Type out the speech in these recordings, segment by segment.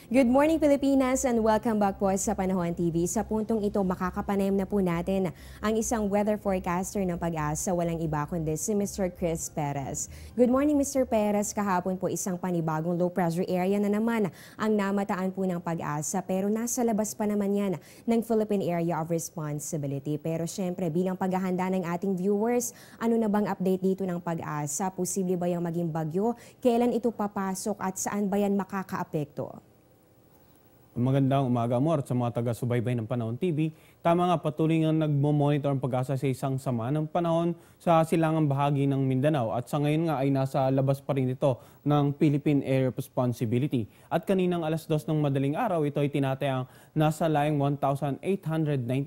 Good morning Pilipinas and welcome back po sa Panahon TV. Sa puntong ito, makakapanayam na po natin ang isang weather forecaster ng Pag-asa, walang iba kundi si Mr. Chris Perez. Good morning Mr. Perez, kahapon po isang panibagong low pressure area na naman ang namataan po ng Pag-asa pero nasa labas pa naman yan ng Philippine Area of Responsibility. Pero syempre bilang paghahanda ng ating viewers, ano na bang update dito ng Pag-asa? Posible ba yung maging bagyo? Kailan ito papasok at saan ba yan makakaapekto? Magandang umaga mo at sa mga taga-subaybay ng Panahon TV. Tama nga, patuloy nga nagmo-monitor ang Pag-asa sa isang sama ng panahon sa silangang bahagi ng Mindanao at sa ngayon nga ay nasa labas pa rin ito ng Philippine Area of Responsibility. At kaninang alas 2 ng madaling araw, ito ay tinatayang nasa layang 1,890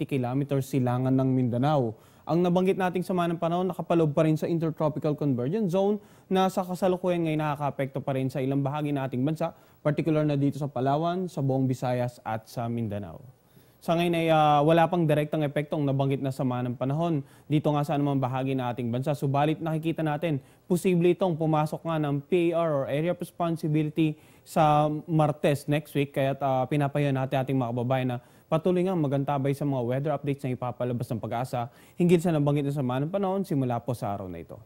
kilometers silangan ng Mindanao. Ang nabanggit nating sama ng panahon nakapaloob pa rin sa Intertropical Convergence Zone na sa kasalukuyan ngayon nakakaapekto pa rin sa ilang bahagi ng ating bansa, particular na dito sa Palawan, sa buong Visayas at sa Mindanao. Sa ngayon ay wala pang direktang epektong nabanggit na sama ng panahon dito nga sa anumang bahagi ng ating bansa. Subalit nakikita natin, posible itong pumasok nga ng PAR or Area of Responsibility sa Martes next week. Kaya pinapayo natin ating mga kababayan na patuloy nga magantabay sa mga weather updates na ipapalabas ng Pag-asa hinggil sa nabanggit na sama ng panahon simula po sa araw na ito.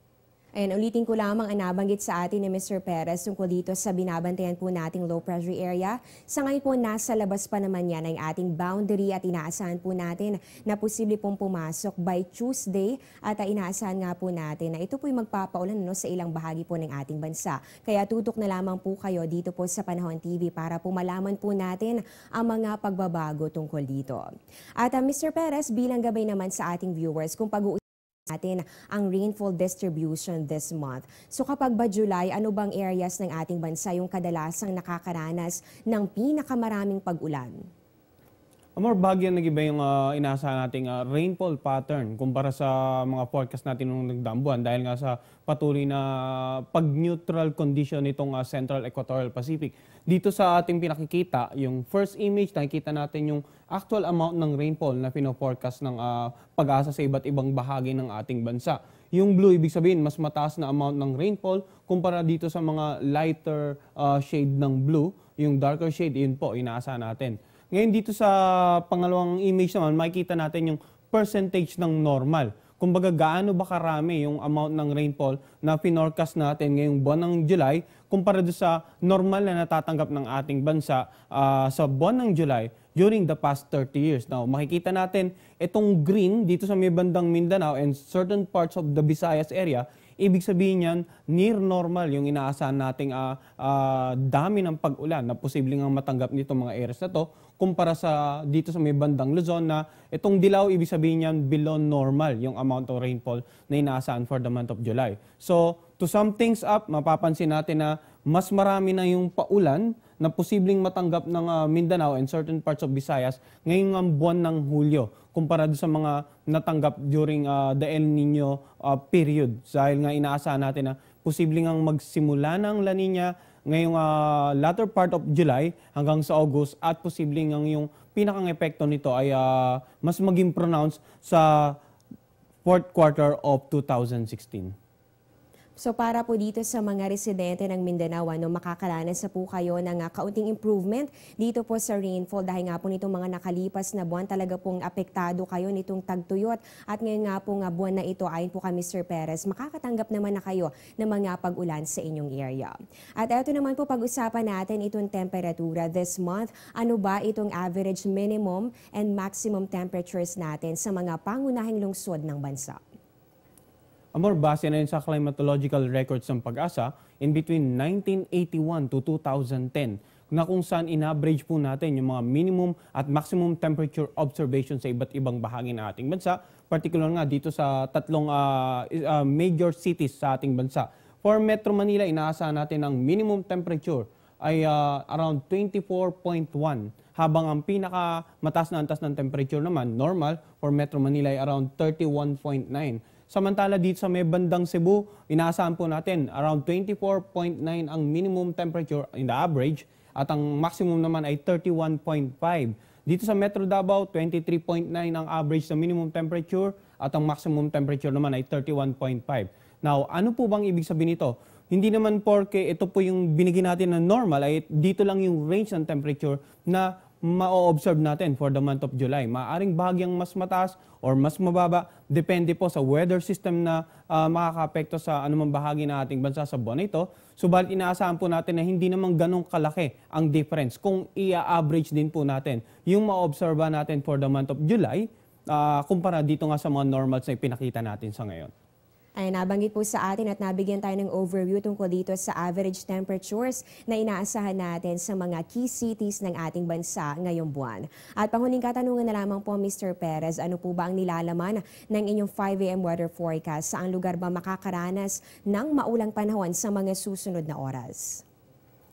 Ayan, ulitin ko lamang ang nabanggit sa atin ni Mr. Perez tungkol dito sa binabantayan po nating low pressure area. Sa ngayon po, nasa labas pa naman yan ang ating boundary at inaasahan po natin na posible pong pumasok by Tuesday at inaasahan nga po natin na ito po'y magpapaulan sa ilang bahagi po ng ating bansa. Kaya tutok na lamang po kayo dito po sa Panahon TV para po malaman po natin ang mga pagbabago tungkol dito. At Mr. Perez, bilang gabay naman sa ating viewers, kung pag-uusapan natin ang rainfall distribution this month. So kapag ba July, ano bang areas ng ating bansa yung kadalasang nakakaranas ng pinakamaraming pag-ulan? Amor, bahagyan nag-iba yung inaasahan nating rainfall pattern kumpara sa mga forecast natin nung nagdaang buwan dahil nga sa patuloy na pag-neutral condition nitong Central Equatorial Pacific. Dito sa ating pinakikita, yung first image, nakikita natin yung actual amount ng rainfall na pino-forecast ng Pag-asa sa iba't ibang bahagi ng ating bansa. Yung blue, ibig sabihin, mas mataas na amount ng rainfall kumpara dito sa mga lighter shade ng blue, yung darker shade, yun po, inaasahan natin. Ngayon dito sa pangalawang image naman, makikita natin yung percentage ng normal. Kumbaga gaano ba karami yung amount ng rainfall na pinorcast natin ngayong buwan ng July kumpara doon sa normal na natatanggap ng ating bansa sa buwan ng July during the past 30 years. Now, makikita natin itong green dito sa may bandang Mindanao and certain parts of the Visayas area. Ibig sabihin yan, near normal yung inaasahan nating dami ng pag-ulan na posibleng ang matanggap nito mga areas na to kumpara sa dito sa may bandang Luzon na itong dilaw, ibig sabihin yan below normal yung amount of rainfall na inaasahan for the month of July. So, to sum things up, mapapansin natin na mas marami na yung paulan na posibleng matanggap ng Mindanao and certain parts of Visayas ngayong buwan ng Hulyo kumpara sa mga natanggap during the El Nino period. Dahil nga inaasahan natin na posibleng ang magsimula ng La Nina ngayong latter part of July hanggang sa August at posibleng ang yung pinakang epekto nito ay mas maging pronounced sa fourth quarter of 2016. So para po dito sa mga residente ng Mindanao, makakaranas na po kayo ng kaunting improvement dito po sa rainfall dahil nga po nitong mga nakalipas na buwan talaga pong apektado kayo nitong tagtuyot at ngayon nga po buwan na ito ayon po kay Mr. Perez, makakatanggap naman na kayo ng mga pag-ulan sa inyong area. At ito naman po pag-usapan natin itong temperatura this month. Ano ba itong average minimum and maximum temperatures natin sa mga pangunahing lungsod ng bansa? Amor, base na yun sa climatological records ng Pag-asa, in between 1981 to 2010, na kung saan in-average po natin yung mga minimum at maximum temperature observation sa iba't ibang bahagi ng ating bansa, particular nga dito sa tatlong major cities sa ating bansa. For Metro Manila, inaasahan natin ang minimum temperature ay around 24.1, habang ang pinakamataas na antas ng temperature naman, normal, for Metro Manila ay around 31.9. Samantala dito sa may bandang Cebu, inaasahan po natin around 24.9 ang minimum temperature in the average at ang maximum naman ay 31.5. Dito sa Metro Davao, 23.9 ang average sa minimum temperature at ang maximum temperature naman ay 31.5. Now, ano po bang ibig sabihin nito? hindi naman porke ito po yung binigyan natin na normal ay dito lang yung range ng temperature na ma-observe natin for the month of July. Maaring bahagyang mas mataas or mas mababa, depende po sa weather system na makakaapekto sa anumang bahagi ng ating bansa sa buwan ito. Subalit inaasahan po natin na hindi naman ganong kalaki ang difference kung i-average din po natin yung ma-observe natin for the month of July kumpara dito nga sa mga normals na ipinakita natin sa ngayon. Ay nabanggit po sa atin at nabigyan tayo ng overview tungkol dito sa average temperatures na inaasahan natin sa mga key cities ng ating bansa ngayong buwan. At panghuling katanungan na lamang po, Mr. Perez, ano po ba ang nilalaman ng inyong 5 AM weather forecast? Saan lugar ba makakaranas ng maulang panahon sa mga susunod na oras?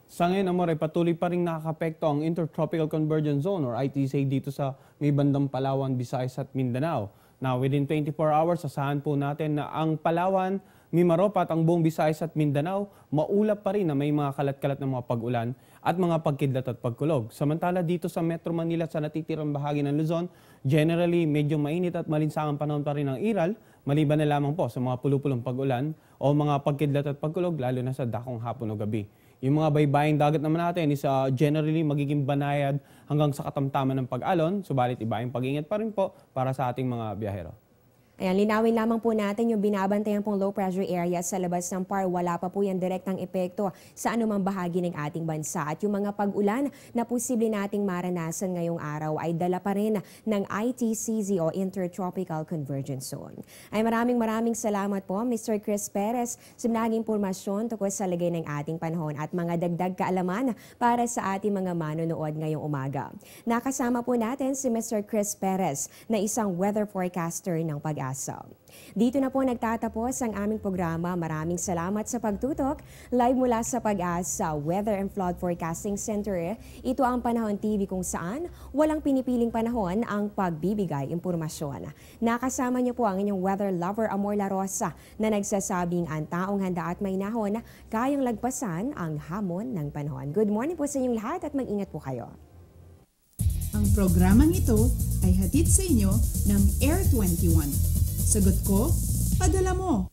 Sa ngayon, Amor, patuloy pa rin nakakapekto ang Intertropical Convergence Zone or ITC dito sa may bandang Palawan, Visayas at Mindanao. Now, within 24 hours, asahan po natin na ang Palawan, Mimaropa at ang buong Visayas at Mindanao, maulap pa rin na may mga kalat-kalat na mga pag-ulan at mga pagkidlat at pagkulog. Samantala dito sa Metro Manila sa natitirang bahagi ng Luzon, generally medyo mainit at malinsangang panahon pa rin ang iral, maliban na lamang po sa mga pulupulong pag-ulan o mga pagkidlat at pagkulog lalo na sa dakong hapon o gabi. Yung mga baybaying dagat naman natin is generally magiging banayad hanggang sa katamtaman ng pag-alon, subalit iba yung pag-ingat pa rin po para sa ating mga biyahero. Ayan, linawin lamang po natin yung binabantayan pong low pressure area sa labas ng PAR. Wala pa po yan direktang epekto sa anumang bahagi ng ating bansa. At yung mga pag-ulan na posible nating maranasan ngayong araw ay dala pa rin ng ITCZ o Intertropical Convergence Zone. Ay maraming salamat po, Mr. Chris Perez, sa naging impormasyon tungkol sa lagay ng ating panahon at mga dagdag kaalaman para sa ating mga manonood ngayong umaga. Nakasama po natin si Mr. Chris Perez na isang weather forecaster ng Pag-asa. Dito na po nagtatapos ang aming programa. Maraming salamat sa pagtutok. Live mula sa Pag-asa Weather and Flood Forecasting Center. Ito ang Panahon TV kung saan walang pinipiling panahon ang pagbibigay impormasyon. Nakasama niyo po ang inyong weather lover Amor La Rosa na nagsasabing ang taong handa at may nahon kayang lagpasan ang hamon ng panahon. Good morning po sa inyong lahat at mag-ingat po kayo. Ang programang ito ay hatid sa inyo ng Air 21. Sagot ko, padala mo.